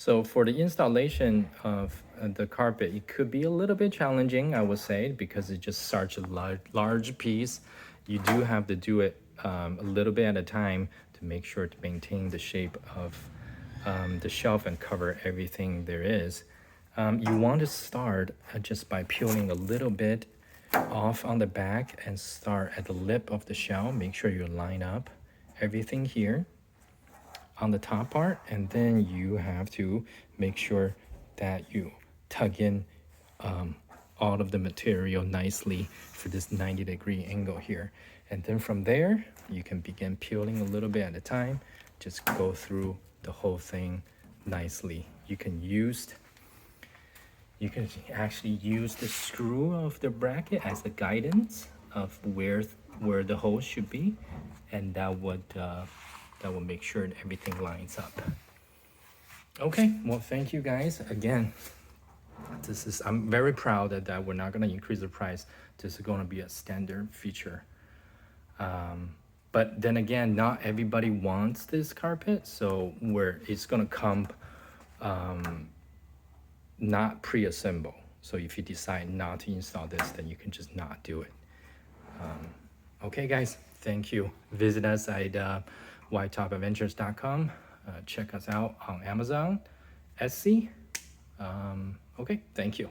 So for the installation of the carpet, it could be a little bit challenging, I would say, because it's just such a large piece. You do have to do it a little bit at a time to make sure to maintain the shape of the shelf and cover everything there is. You want to start just by peeling a little bit off on the back and start at the lip of the shell. Make sure you line up everything here on the top part, and then you have to make sure that you tug in all of the material nicely for this 90-degree angle here. And then from there, you can begin peeling a little bit at a time. Just go through the whole thing nicely. You can actually use the screw of the bracket as the guidance of where the hole should be, and that would make sure that everything lines up. Okay, well, thank you guys again. I'm very proud that we're not going to increase the price. This is going to be a standard feature. But then again, not everybody wants this carpet, so it's going to come not pre-assembled. So if you decide not to install this, then you can just not do it. Okay, guys, thank you. Visit us at whitetopaventures.com. Check us out on Amazon, Etsy. Okay, thank you.